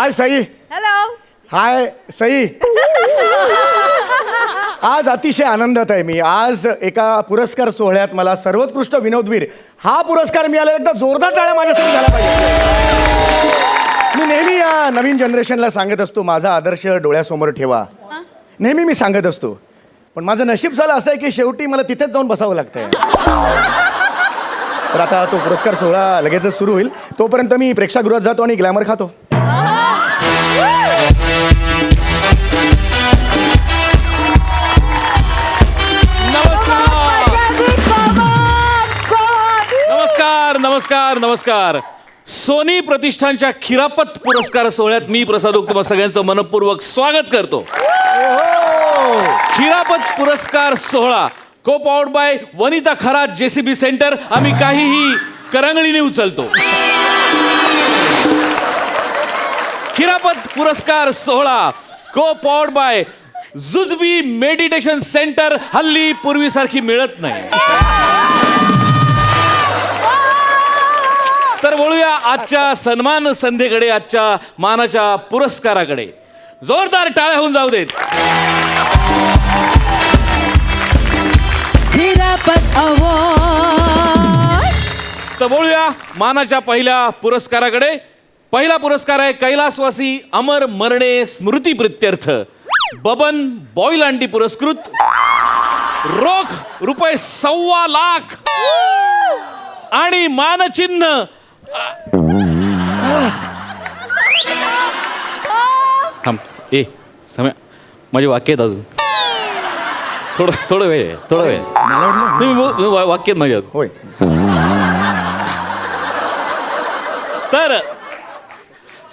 हाय Sai. Hello. हाय सई. आज अतिशय आनंदात आहे मी. आज एका पुरस्कार सोहळ्यात मला सर्वोत्कृष्ट विनोदवीर हा पुरस्कार मिळाला. एकदा जोरदार टाळ्या माझ्यासाठी झाला पाहिजे. मी नेहमी या नवीन जनरेशनला सांगत असतो, माझा आदर्श डोळ्यासमोर ठेवा. नेहमी मी सांगत असतो, पण माझं नशीब झालं असं आहे की शेवटी मला तिथेच जाऊन बसावं लागतंय. तर आता तो पुरस्कार सोहळा लगेचच सुरू होईल. तोपर्यंत मी प्रेक्षागृहात जातो आणि ग्लॅमर खातो. नमस्कार नमस्कार. सोनी प्रतिष्ठानच्या खिरापत पुरस्कार सोहळ्यात मी प्रसाद ओक तुम्हा सगळ्यांचं मनपूर्वक स्वागत करतो. खिरापत पुरस्कार सोहळा को powered by Vanita Kharat JCB centre. आम्ही काहीही करंगळीने उचलतो. खिरापत पुरस्कार सोहळा को पॉवर्ड बाय जुजबी मेडिटेशन सेंटर. हल्ली पूर्वीसारखी मिळत नाही. तर बोलूया आजच्या सन्मान संध्येकडे, आजच्या मानाच्या पुरस्काराकडे. जोरदार टाळ्या होऊन जाऊ देत. तर बोलूया मानाच्या पहिल्या पुरस्काराकडे. पहिला पुरस्कार आहे कैलासवासी अमर मरणे स्मृती प्रित्यर्थ बबन बॉईल अंडी पुरस्कृत. रोख ₹1.25 लाख आणि मानचिन्ह. ए समय माझे वाक्य आहेत अजून. थोडं वेळ आहे, थोडं वेळ. वाक्य आहेत माझ्यात. होय. तर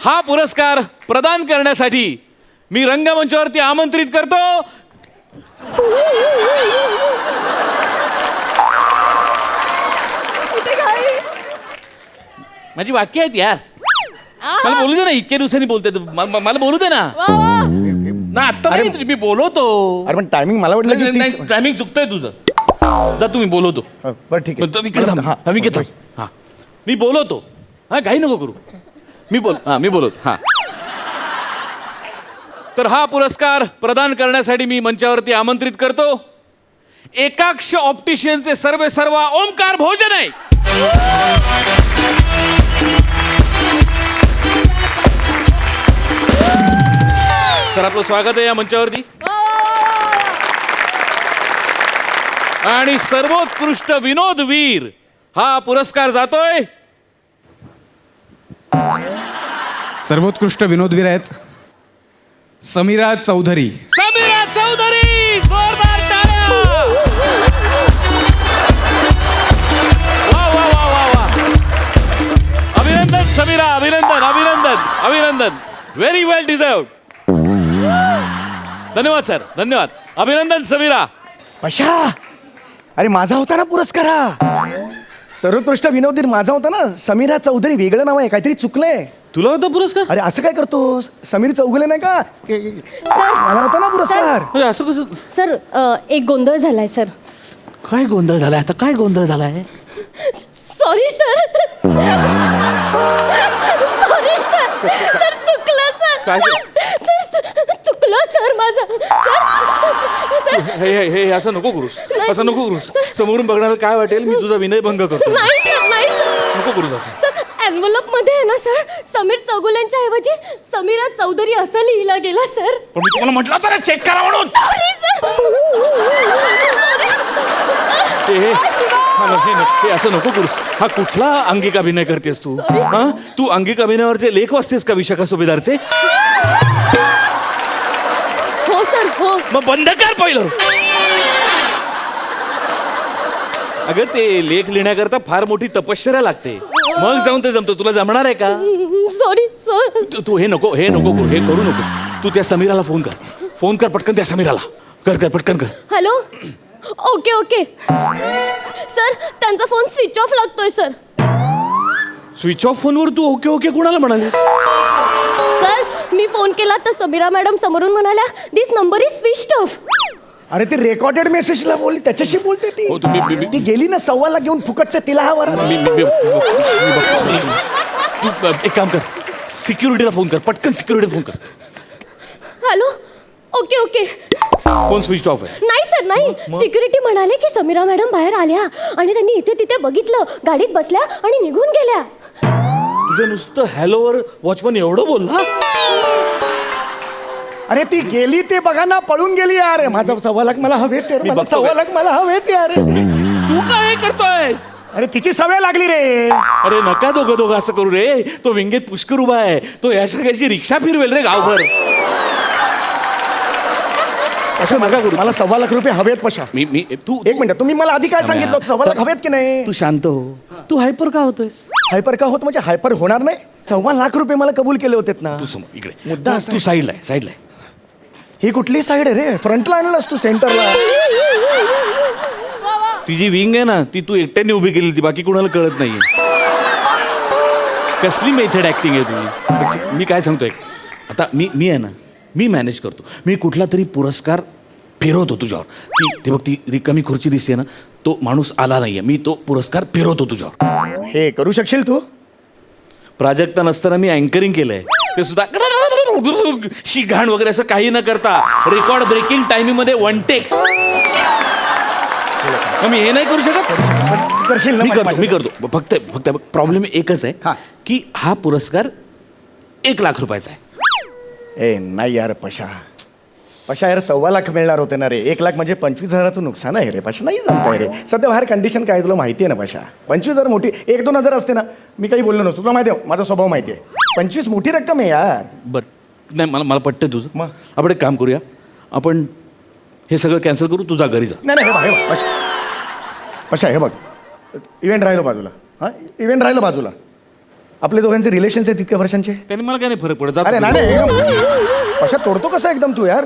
हा पुरस्कार प्रदान करण्यासाठी मी रंगमंचावरती आमंत्रित करतो माझी वाक्य आहेत यार. मला बोलू दे ना, इतक्या दिवसांनी बोलते. मला बोलू दे ना. आता मी बोलवतो. अरे पण टायमिंग मला वाटलं की तीच- टायमिंग चुकतंय तुझं. जा तुम्ही बोलवतो. बरं ठीक आहे. मी घेतो. हा मी बोलवतो. हा काही नको करू. मी बोलवतो. हा तर हा पुरस्कार प्रदान करण्यासाठी मी मंचावरती आमंत्रित करतो एकाक्ष ऑप्टिशियनचे सर्व ओमकार भोजन आहे. सर आपलं स्वागत आहे या मंचावरती. आणि सर्वोत्कृष्ट विनोदवीर हा पुरस्कार जातोय. सर्वोत्कृष्ट विनोदवीर आहेत समीरा चौधरी. समीरा चौधरी. जोरदार टाळ्या. वा वा वा वा वा. अभिनंदन समीरा. अभिनंदन. व्हेरी वेल डिझर्व्ड. धन्यवाद सर. धन्यवाद. अभिनंदन समीरा. पशा, अरे माझा होता ना पुरस्कार हा. सर्वोत्कृष्ट विनोदवीर माझा होता ना. समीरा चौधरी वेगळं नाव आहे, काहीतरी चुकलंय. तुला होता पुरस्कार? अरे असं काय करतो, समीर चौगुले नाही का? मला होता ना पुरस्कार. अरे असं कसं? सर एक गोंधळ झालाय सर. काय गोंधळ झालाय आता? काय गोंधळ झालाय? Sorry sir. Sorry sir. Sir चुकलं सर. काय? सर चुकलं सर माझं. सर हे असं नको करूस. समोरून बघणारा काय वाटेल? मी तुझा विनयभंग करतो. नाही सर, नाही सर. नको करूस असं. सर एनव्हलप मध्ये आहे ना सर, समीर चौगुलेंच्या ऐवजी समीरा चौधरी असं लिहिलं गेलं सर. पण मी तुम्हाला म्हटलं होतं ना चेक करा म्हणून. Sorry sir. हे असं नको करूस. हा कुठला अंगिक अभिनय करतेस तू? हा तू अंगिक अभिनयावरचे लेख वाचतेस का विशाखा सुभेदारचे? हो सर हो. मग बंद कर पहिलं. अगं ते लेख लिहिण्याकरता फार मोठी तपश्चर्या लागते, मग जाऊन ते जमतो. तुला जमणार आहे का? Sorry sir. तू हे नको करू. हे करू नकोस. तू त्या समीराला फोन कर पटकन. त्या समीराला कर पटकन कर. हॅलो. ओके सर त्यांचा फोन स्विच ऑफ लागतोय सर. स्विच ऑफ फोनवर तू ओके कुणाला म्हणालीस? सर मी फोन केला तर समीरा मॅडम समोरून म्हणाल्या दिस नंबर इज स्विच्ड ऑफ. अरे ते रेकॉर्डेड मेसेजला बोलली, त्याच्याशी बोलते ती. हो, तुम्ही- ती गेली ना 1.25 लाख घेऊन फुकटचं तिला हा वर. तू एक काम कर. सिक्युरिटीला फोन कर, पटकन सिक्युरिटीला फोन कर. Hello. Okay okay. Phone switch off आहे. नाही सर नाही. सिक्युरिटी म्हणाले की समीरा मॅडम बाहेर आल्या आणि त्यांनी इथे तिथे बघितलं, गाडीत बसल्या आणि निघून गेल्या. तुझं नुसतं हॅलोवर वॉचमन एवढं बोलला? अरे ती गेली ते बघा ना, पळून गेली यार. माझा 1.25 लाख मला हवेत यार, मी मला बघतो 1.25 लाख मला हवेत यार. तू काय करतोयस? अरे तिची सवय लागली रे. अरे नका दोघं असं करू रे. तो विंगेत पुष्कर उभा आहे, तो या सगळ्याची रिक्षा फिरवेल रे गावभर. असं नका करू. मला 1.25 लाख रुपये हवेत पशा. मी तू एक मिनिट, तुम्ही मला आधी काय सांगितलं 1.25 लाख हवेत की नाही? तू शांत हो. तू हायपर का होतोयस? हायपर का होत म्हणजे हायपर होणार नाही. 1.25 लाख रुपये मला कबूल केले होते ना. तू समोर इकडे मुद्दा असा तू आहे. साईडला आहे, साईडला आहे. ही कुठली साईड आहे रे? फ्रंटला आणलास तू सेंटरला. ती जी विंग आहे ना, ती तू एकट्याने उभी केली, ती बाकी कुणाला कळत नाहीये. कसली मेथड ऍक्टिंग आहे तुझी? मी काय सांगतोय, आता मी आहे ना, मी मॅनेज करतो. मी कुठला तरी पुरस्कार फिरवतो तुझ्यावर. ते बघ, ती रिकामी खुर्ची दिसते ना, तो माणूस आला नाहीये, मी तो पुरस्कार फिरवतो तुझ्यावर. हे करू शकशील तू? प्राजक्ता नसताना मी अँकरिंग केलंय, ते सुद्धा शिघाण वगैरे असं काही न करता रेकॉर्ड ब्रेकिंग टायमिंग मध्ये 1 टेक. मी हे नाही करू शकत. करशील ना? मी करतो. फक्त प्रॉब्लेम एकच हा. आहे की हा पुरस्कार 1 लाख रुपयाचा आहे. ए नाही यार पशा यार 1.25 लाख मिळणार होते ना रे. 1 लाख म्हणजे 25,000चं नुकसान आहे रे पशा. नाही जमताय रे. सध्या बाहेर कंडिशन काय तुला माहिती आहे ना पशा. 25,000 मोठी, 1-2 हजार असते ना, मी काही बोललो नसतो. तुला माहिती आहे, माझा स्वभाव माहिती आहे. 25 मोठी रक्कम आहे यार. बरं नाही, मला पटतं तुझं. मग? आपण एक काम करूया, आपण हे सगळं कॅन्सल करू, तुझा घरी जा. नाही हे बघ पशा हे बघ, इव्हेंट राहिलं बाजूला. हां, इव्हेंट राहिलं बाजूला. आपले दोघांचे रिलेशन्स आहे तितक्या वर्षांचे. त्याने मला काय नाही फरक पडत. अरे नाही एकदम पशा तोडतो कसं एकदम तू यार.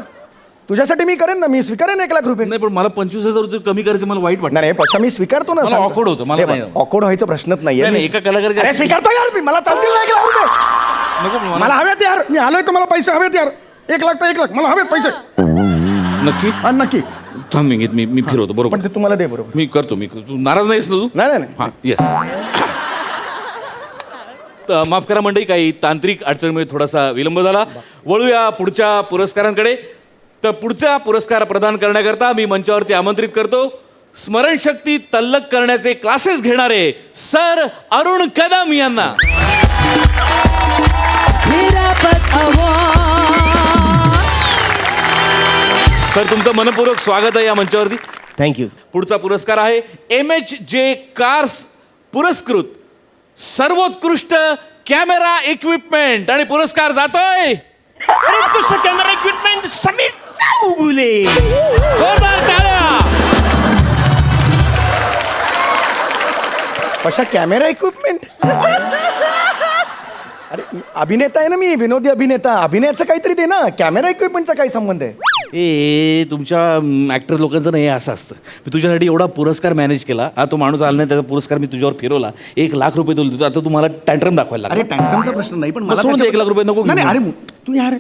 तुझ्यासाठी मी करेन ना, मी स्वीकारेन 1 लाख रुपये. नाही, पण मला 25,000 रुपये कमी करायचं मला वाईट वाटतं. नाही पशा मी स्वीकारतो ना. मला awkward होतं, मला नाही. ऑकवर्ड व्हायचा प्रश्नच नाहीये. नाही, एका कलाकाराच्या- अरे स्वीकारतो यार मी. मला चालतील ना 1 लाख रुपये. नको मला हवेत यार. मी आलोय तर मला पैसे हवेत यार. 1 लाख तर 1 लाख मला हवेत पैसे. नक्की हा नक्की. थांब मी फिरवतो. बरोबर, पण ते तुम्हाला दे. बरोबर मी करतो. तू नाराज नाहीस ना? तू नाही हां, येस. माफ करा मंडळी, काही तांत्रिक अडचणीमुळे थोडासा विलंब झाला. वळूया पुढच्या पुरस्कारांकडे. तर पुढचा पुरस्कार प्रदान करण्याकरता मी मंचावरती आमंत्रित करतो स्मरणशक्ती तल्लक करण्याचे क्लासेस घेणारे सर अरुण कदम यांना. सर, तुमचं मनपूर्वक स्वागत आहे या मंचावरती. थँक्यू. पुढचा पुरस्कार आहे MHJ कार्स पुरस्कृत सर्वोत्कृष्ट कॅमेरा इक्विपमेंट, आणि पुरस्कार जातोय कॅमेरा इक्विपमेंट समीर चौगुले. जोरदार टाळ्या. पशा कॅमेरा इक्विपमेंट. अरे अभिनेता आहे ना मी, विनोदी अभिनेता. अभिनयाचं काहीतरी दे ना. कॅमेरा इक्विपमेंटचा काय संबंध आहे? तुमच्या ऍक्टर लोकांचं नाही असं असतं. मी तुझ्यासाठी एवढा पुरस्कार मॅनेज केला, हा तो माणूस आला नाही, त्याचा पुरस्कार मी तुझ्यावर फिरवला, 1 लाख रुपये तुला देतो. आता तुम्हाला टँट्रम दाखवायला अरे लागला. टँकरचा प्रश्न नाही, पण मला सोडून दे, 1 लाख रुपये नको घेऊ. नाही अरे तू यार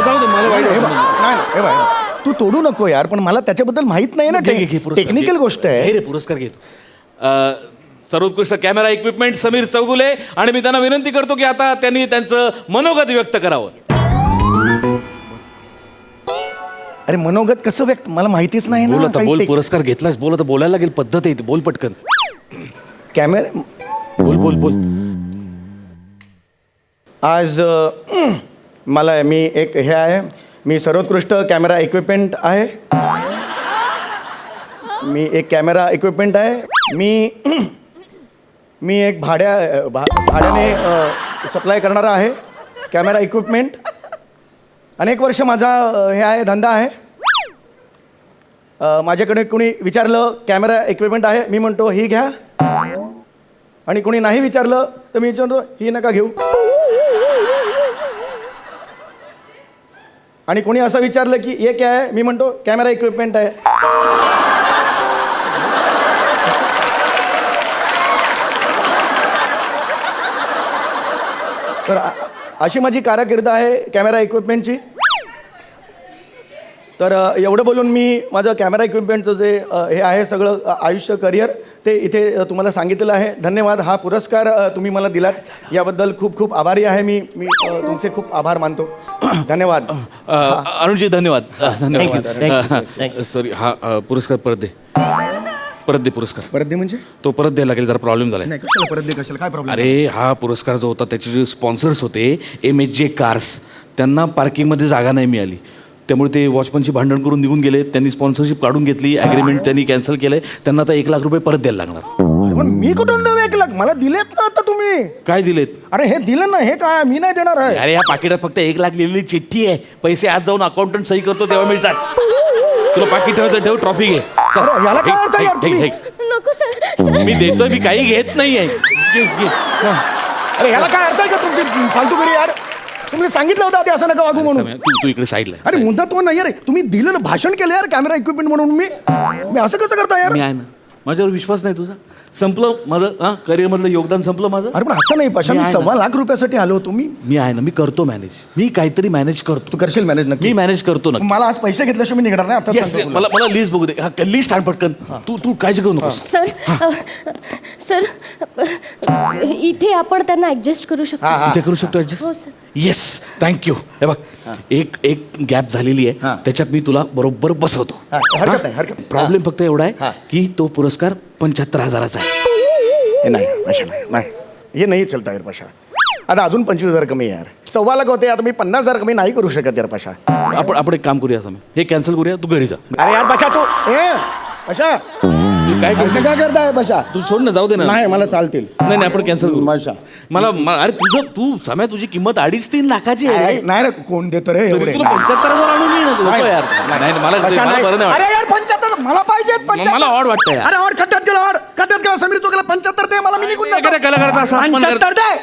जाऊ दे, मला वाईट वाटलं. नाही हे बघ, तू तोडू नको यार, पण मला त्याच्याबद्दल माहित नाही ना. टेक्निकल गोष्ट हे आहे. रे, पुरस्कार घेतो. सर्वोत्कृष्ट कॅमेरा इक्विपमेंट समीर चौगुले, आणि मी त्यांना विनंती करतो की आता त्यांनी त्यांचं मनोगत व्यक्त करावं. अरे मनोगत कसं व्यक्त, मला माहितीच नाही बोल ना. आता, बोल. पुरस्कार घेतलास, बोल आता. बोलायला लागेल, पद्धत आहे ती. बोल पटकन. कॅमेरा बोल. आज मला मी एक हे आहे, मी सर्वोत्कृष्ट कॅमेरा इक्विपमेंट आहे. मी एक कॅमेरा इक्विपमेंट आहे. मी एक भाड्याने सप्लाय करणारा आहे कॅमेरा इक्विपमेंट. अनेक वर्ष माझा हे आहे, धंदा आहे. माझ्याकडे कोणी विचारलं कॅमेरा इक्विपमेंट आहे, मी म्हणतो ही घ्या. आणि कोणी नाही विचारलं तर मी विचारतो ही नका घेऊ. आणि कोणी असं विचारलं की हे काय आहे, मी म्हणतो कॅमेरा इक्विपमेंट आहे. तर अशी माझी कारकीर्द आहे कॅमेरा इक्विपमेंटची. तर एवढं बोलून मी माझं कॅमेरा इक्विपमेंटचं जे हे आहे सगळं आयुष्य करिअर ते इथे तुम्हाला सांगितलेलं आहे. धन्यवाद. हा पुरस्कार तुम्ही मला दिलात याबद्दल खूप खूप आभारी आहे मी. तुमचे खूप आभार मानतो. धन्यवाद. अरुणजी धन्यवाद. धन्यवाद. सॉरी हा पुरस्कार परत दे. परत दे पुरस्कार. परत दे म्हणजे तो परत द्यायला लागेल, जरा प्रॉब्लेम झालाय. नाही कशाला परत दे, कशाला काय प्रॉब्लेम? अरे हा पुरस्कार जो होता त्याचे जे स्पॉन्सर्स होते MHJ कार्स, त्यांना पार्किंगमध्ये जागा नाही मिळाली, त्यामुळे ते वॉचमनशी भांडण करून निघून गेले. त्यांनी स्पॉन्सरशिप काढून घेतली, ॲग्रीमेंट त्यांनी कॅन्सल केलंय. त्यांना आता 1 लाख रुपये परत द्यायला लागणार. पण मी कुठून देऊ 1 लाख? मला दिलेत ना आता तुम्ही. काय दिलेत? अरे हे दिलं ना, हे काय मी नाही देणार आहे. अरे या पाकिटात फक्त 1 लाख लिहिलेली चिठ्ठी आहे. पैसे आज जाऊन अकाउंटंट सही करतो तेव्हा मिळतात. तुला पाकिट ठेवायचं ठेव, ट्रॉफी घे. अरे, याला काय अर्थ आहे यार तुम्ही? नको सर. मी देतोय, मी काही घेत नाहीये. अरे याला काय अर्थ आहे का तुमची फालतूगिरी यार? तुम्ही सांगितलं होतं आधी असं नका वागू म्हणून. तू इकडे साईडला अरे मुद्दा तो नाही रे. तुम्ही दिलं ना, भाषण केलं यार कॅमेरा इक्विपमेंट म्हणून. मी असं कसं करता यार? मी आहे ना, माझ्यावर विश्वास नाही तुझा? संपलं माझं, हा करिअर मधलं योगदान संपलं माझं. अरे पण असं नाही पशा, मी मी आहे ना. 1.25 लाख रुपयासाठी आलो होतो मी. मी आहे ना, मी करतो मॅनेज. मी काहीतरी मॅनेज करतो. तू करशील मॅनेज नक्की? मी मॅनेज करतो ना. मला आज पैसे घेतल्याशिवाय मी निघणार नाही आता. येस, मला मला लिस्ट बघू दे. हा लिस्ट आण पटकन. तू काळजी करू नकोस. सर इथे आपण त्यांना ऍडजस्ट करू शकतो. इथे करू शकतो हो ऍडजस्ट. सर. Yes, thank you. हे बघ, एक गॅप झालेली आहे, हा. त्याच्यात मी तुला बरोबर बसवतो. हरकत नाही, हरकत नाही. प्रॉब्लेम फक्त एवढा हा. आहे की तो पुरस्कार 75,000चा आहे. हे नाही पशा, नाही हे नाही चलता यार पशा. आता अजून 25,000 कमी आहे यार. 1.25 लाख होते, आता मी 50,000 कमी नाही करू शकत यार पशा. आपण एक काम करूया समय, हे कॅन्सल करूया. तू घरी जा. अरे यार पशा तू पशा काय असं काय करताय पशा? तू सोड ना, जाऊ दे ना. नाही मला चालतील. नाही आपण कॅन्सल करू. पशा अरे तू समय तुझी किंमत 2.5-3 लाखाची आहे. नाही रे, कोण देतो रे तरी एवढे? तुला 75,000 आणून ये ना तू. नको यार. नाही मला पशा, मला नाही. बरं नाही वाटत. अरे यार 75 मला पाहिजेत. 75. मला odd वाटतं यार. अरे ऑड खड्ड्यात गेला समीर चौकाला 75 दे मला, मी निघून जातो. एखाद्या कलाकाराचा असा अपमान 75 दे.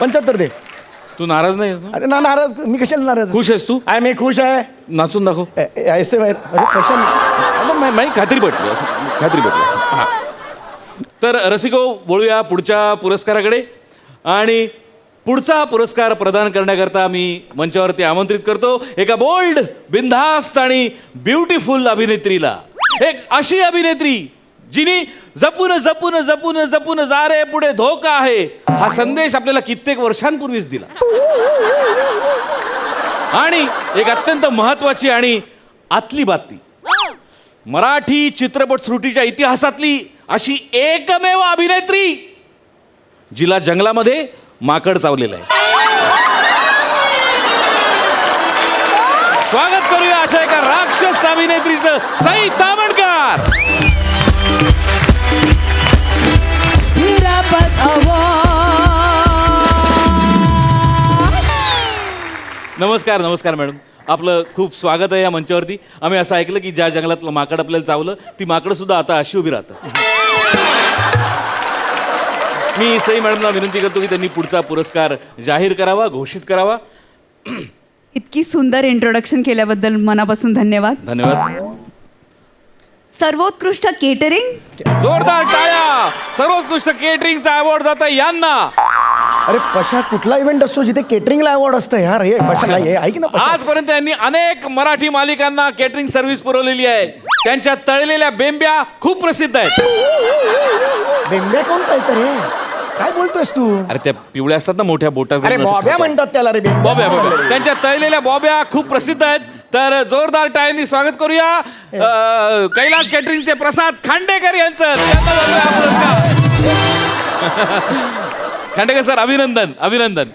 75 दे. तू नाराज नाही आहेस ना? अरे ना नाराज, मी कशाला नाराज? खुश आहेस तू? आहे मी खुश आहे. नाचून दाखव. ऐसे अरे पशा नाही खात्री पटली, खात्री पटली. हा. तर रसिको, वळूया पुढच्या पुरस्काराकडे. आणि पुढचा पुरस्कार प्रदान करण्याकरता मी मंचावरती आमंत्रित करतो एका बोल्ड, बिनधास्त आणि ब्युटिफुल अभिनेत्रीला. एक अशी अभिनेत्री जिनी जपून जपून जपून जपून जा रे पुढे धोका आहे हा संदेश आपल्याला कित्येक वर्षांपूर्वीच दिला. आणि एक अत्यंत महत्वाची आणि आतली बातमी, मराठी चित्रपटसृष्टीच्या इतिहासातली अशी एकमेव अभिनेत्री जिला जंगलामध्ये माकड चावलेलं आहे. स्वागत करूया अशा एका राक्षस अभिनेत्रीचं, सई तामणकर. नमस्कार नमस्कार मॅडम, आपलं खूप स्वागत आहे या मंचावरती. आम्ही असं ऐकलं की ज्या जंगलातलं माकड आपल्याला चावलं ती माकडं सुद्धा आता अशी उभी राहतात. मी सई मॅडमला विनंती करतो की त्यांनी पुढचा पुरस्कार जाहीर करावा, घोषित करावा. इतकी सुंदर इंट्रोडक्शन केल्याबद्दल मनापासून धन्यवाद. धन्यवाद. सर्वोत्कृष्ट केटरिंग, जोरदार टाळ्या. सर्वोत्कृष्ट केटरिंगचा अवॉर्ड जाता यांना. अरे पशा, कुठला इव्हेंट असतो जिथे केटरिंगला अवॉर्ड असतं यार? हे पशा हे ऐक ना पशा. आजपर्यंत यांनी अनेक मराठी मालिकांना केटरिंग सर्व्हिस पुरवलेली आहे. त्यांच्या तळलेल्या बेंब्या खूप प्रसिद्ध आहेत. बेंब्या कोण पाहिजे रे? काय बोलतोयस तू? अरे त्या पिवळ्या असतात ना मोठ्या बोटात. अरे बॉब्या म्हणतात त्याला रे. बॉब्या बॉब्या. त्यांच्या तळलेल्या बॉब्या खूप प्रसिद्ध आहेत. तर जोरदार टाळ्यांनी स्वागत करूया कैलाश केटरिंगचे प्रसाद खांडेकर यांचं. त्यांना जातोय हा पुरस्कार. खांडेकर सर, अभिनंदन अभिनंदन.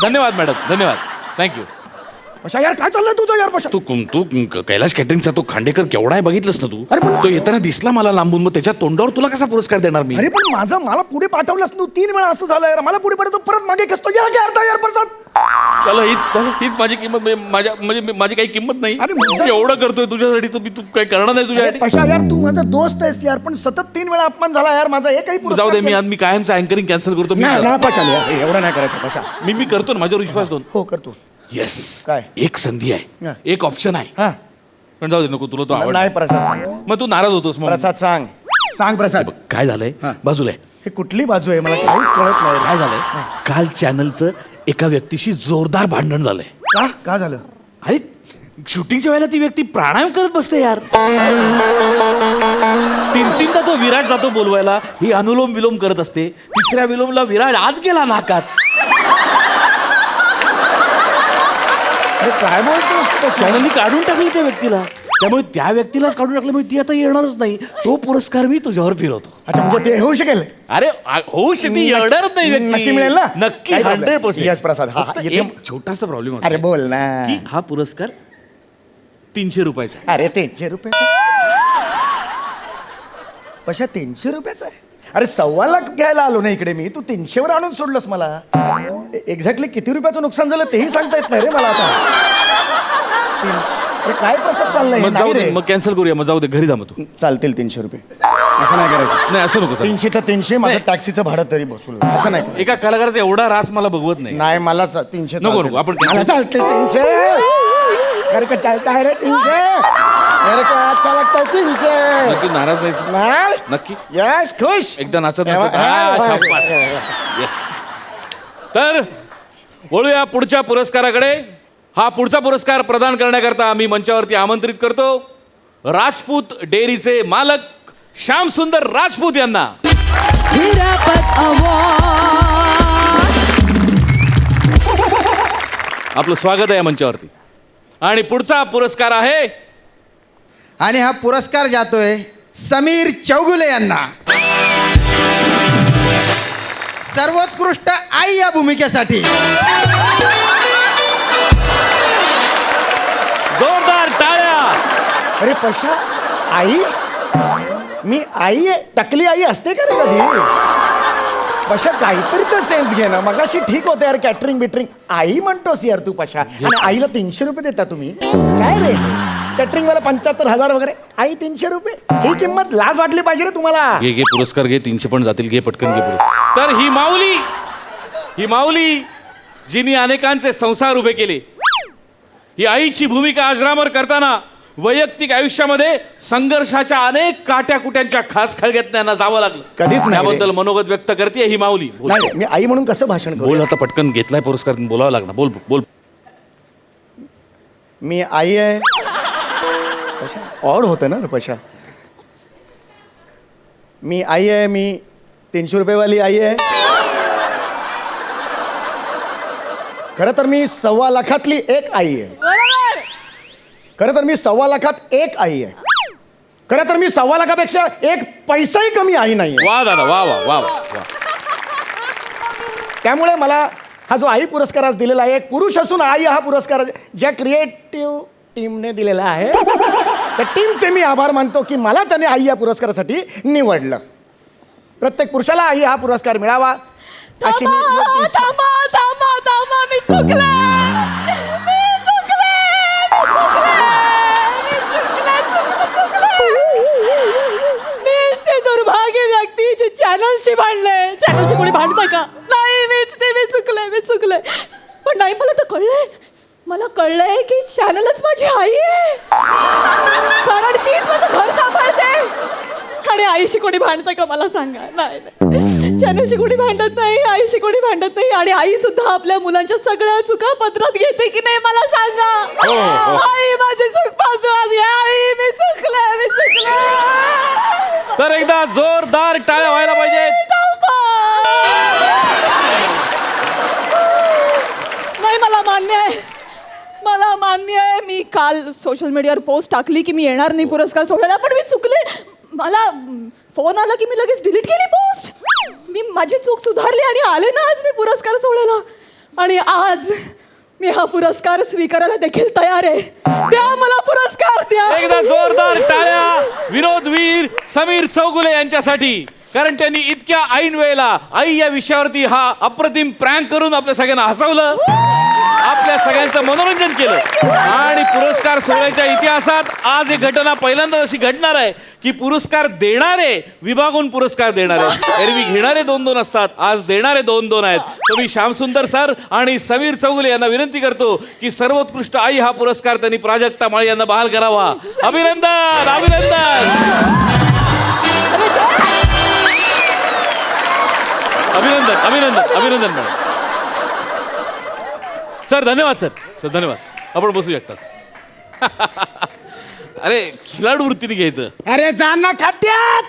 धन्यवाद मॅडम, धन्यवाद, थँक्यू. पशा यार काय चाललंय तुझं यार पशा? तू कैलाश केटरिंगचा तो खांडेकर केवढा आहे बघितलंस ना तू? अरे पण- तो येताना दिसला मला लांबून, मग त्याच्या तोंडावर तुला कसा पुरस्कार देणार मी? अरे पण मला पुढे पाठवलंस तू 3 वेळा, असं झालं यार. मला पुढे पाठवतो परत मागे कसतो. यार काय अर्थ आहे यार प्रसाद? त्याला हीच माझी किंमत, माझी काही किंमत नाही. अरे मुद्दा- एवढं करतोय तुझ्यासाठी, तू काही करणार नाही अरे तुझ्यासाठी. पशा यार, तू माझा दोस्त आहेस यार, पण सतत 3 वेळा अपमान झाला यार माझा. हे काही जाऊ दे, मी कायमचं अँकरिंग कॅन्सल करतो. नाही पशा यार, एवढं नाही करायचं पशा. मी करतो ना, माझ्यावर विश्वास ठेव. हो करतो. येस, काय? एक संधी आहे, हा. एक ऑप्शन आहे. हा पण जाऊ दे, नको, तुला तो आवड नाही प्रसाद सांग. मग तू नाराज होतोस. मग प्रसाद सांग प्रसाद. काय झालंय, हा. बाजूला आहे. हे कुठली बाजू आहे मला काहीच कळत नाही. काय झालंय काल चॅनलचं एका व्यक्तीशी जोरदार भांडण झालंय. का झालं? अरे शूटिंगच्या वेळेला ती व्यक्ती प्राणायाम करत बसते यार. तीनदा तो विराट जातो बोलवायला, ही अनुलोम विलोम करत असते. तिसऱ्या विलोमला विराट आत गेला नाकात. अरे काय बोलतोस? चॅनलनी काढून टाकलं त्या व्यक्तीला. त्यामुळे त्या व्यक्तीलाच काढून टाकल्यामुळे ती आता येणारच नाही. तो पुरस्कार मी तुझ्यावर फिरवतो. अच्छा म्हणजे ते होऊ शकेल? अरे होऊ शकते, येणारच नाही व्यक्ती. नक्की मिळेल ना? नक्की काही problem. 100%. Yes, प्रसाद. हा, फक्त इथे- एक छोटासा प्रॉब्लेम अरे बोल ना. की हा पुरस्कार 300 रुपयाचा आहे. अरे 300 रुपये पशा 300 रुपयाचा आहे? अरे 1.25 लाख घ्यायला आलो ना इकडे मी, तू 300 वर आणून सोडलंस मला. एक्झॅक्टली किती रुपयाचं नुकसान झालं तेही सांगता येत नाही रे मला आता. 300 अरे काय प्रसाद चाललंय? मग जाऊ नाही दे, रे. मग कॅन्सल करूया. मग जाऊ दे, घरी जा मग तू. चालतील 300 रुपये. असं नाही करायचं. नाही असं नको सर. 300 तर 300 माझं नाही. टॅक्सीचं भाडं तरी बसून असं नाही करायचं. एका कलाकाराचा एवढा रास मला बघवत नाही. नाही मला 300 नको, चालतील. नको, आपण मला cancel- चालते 300. अरे का चालता है रे 300? अरे का अच्छा लगता है 300? नक्की नाराज नाही. नाही नक्की यस खुश एकदा नाचत हा, नाचत. हा, हा, हा, शाबास. हा, येस. तर वळूया पुढच्या पुरस्काराकडे. हा पुढचा पुरस्कार प्रदान करण्याकरता आम्ही मंचावरती आमंत्रित करतो राजपूत डेअरीचे मालक श्याम सुंदर राजपूत यांना. आपलं स्वागत आहे या मंचावरती. आणि पुढचा पुरस्कार आहे आणि हा पुरस्कार जातोय समीर चौगुले यांना सर्वोत्कृष्ट आई या भूमिकेसाठी. जोरदार टाळ्या. अरे पशा आई मी आई आहे टकली आई असते का रे कधी? पशा काहीतरी तर सेन्स घे ना. मगाशी ठीक होतं यार कॅटरिंग बिटरिंग. आई म्हणतोस यार तू पशा. आणि आईला 300 रुपये देता तुम्ही? काय रे कॅटरिंग वाला 75,000 वगैरे, आई 300 रुपये. ही किंमत लाज वाटली पाहिजे रे तुम्हाला. घे घे पुरस्कार घे. 300 पण जातील. घे पटकन घे पुरस्कार. तर ही माऊली जिने अनेकांचे संसार उभे केले, ही आईची भूमिका अजरामर करताना वैयक्तिक आयुष्यामध्ये संघर्षाच्या अनेक काट्याकुट्यांच्या खाचखळग्यात त्यांना जावं लागलं. कधीच नाही रे. त्याबद्दल मनोगत व्यक्त करते ही माऊली. बोल. नाही मी आई म्हणून कसं भाषण बोल करू? आता पटकन. घेतलाय पुरस्कार, बोलावं लागणार. बोल बोल. मी आई आहे पशा. ऑड होतं ना रे पशा. मी आई आहे. मी 300 रुपयेवाली आई आहे. खरं तर मी 1.25 लाखातली एक आई आहे. खरं तर मी 1.25 लाखात एक आई आहे. खरं तर मी 1.25 लाखापेक्षा एक पैसाही कमी आई नाही. वा दादा वा वा वा वा. त्यामुळे मला हा जो आई पुरस्कार आज दिलेला आहे, एक पुरुष असून आई हा पुरस्कार ज्या क्रिएटिव्ह टीमने दिलेला आहे त्या टीमचे मी आभार मानतो की मला त्याने आई या पुरस्कारासाठी निवडलं. प्रत्येक पुरुषाला आई हा पुरस्कार मिळावा अशी मी योग्य इच्छा- दुर्भाग्य व्यक्ती जे चॅनलशी भांडले. चॅनलशी कोणी भांडतं का? नाही मी चुकले. पण नाही मला कळलंय की चॅनलच माझी आई आहे. कारण तीच माझं घर सांभाळते. आणि आईशी कोणी भांडतं का मला सांगा? नाही चॅनलशी कोणी भांडत नाही, आईशी कोणी भांडत नाही. आणि आई सुद्धा आपल्या मुलांच्या सगळ्या चुका पदरात घेते की नाही मला सांगा? आई माझी चूक पदरात घे. आई मी चुकले. तर एकदा जोरदार टाळ्या व्हायला पाहिजेत. नाही मला मान्य आहे. मी काल सोशल मीडियावर पोस्ट टाकली की मी येणार नाही पुरस्कार सोडायला. पण मी चुकले. मला फोन आला की मी लगेच डिलीट केली पोस्ट. मी माझी चूक सुधारली आणि आले ना आज मी पुरस्कार सोडायला. आणि आज मी हा पुरस्कार स्वीकारायला देखील तयार आहे. द्या मला पुरस्कार द्या. एकदा जोरदार टाळ्या विनोदवीर समीर चौगुले यांच्यासाठी. कारण त्यांनी इतक्या ऐन वेळेला आई या विषयावरती हा अप्रतिम प्रँक करून आपल्या सगळ्यांना हसवलं, आपल्या सगळ्यांचं मनोरंजन केलं. आणि पुरस्कार सोहळ्याच्या इतिहासात आज एक घटना पहिल्यांदाच अशी घडणार आहे की पुरस्कार देणारे विभागून पुरस्कार देणारे. एरवी घेणारे 2-2 असतात, आज देणारे 2-2 आहेत. तर मी श्यामसुंदर सर आणि समीर चौगुले यांना विनंती करतो की सर्वोत्कृष्ट आई हा पुरस्कार त्यांनी प्राजक्ता माळी यांना बहाल करावा. अभिनंदन. अभिनंदन अभिनंदन अभिनंदन मॅडम. सर धन्यवाद सर. सर धन्यवाद. आपण बसू शकता सर. अरे खिलाडू वृत्तीने घ्यायचं. अरे जा ना खड्ड्यात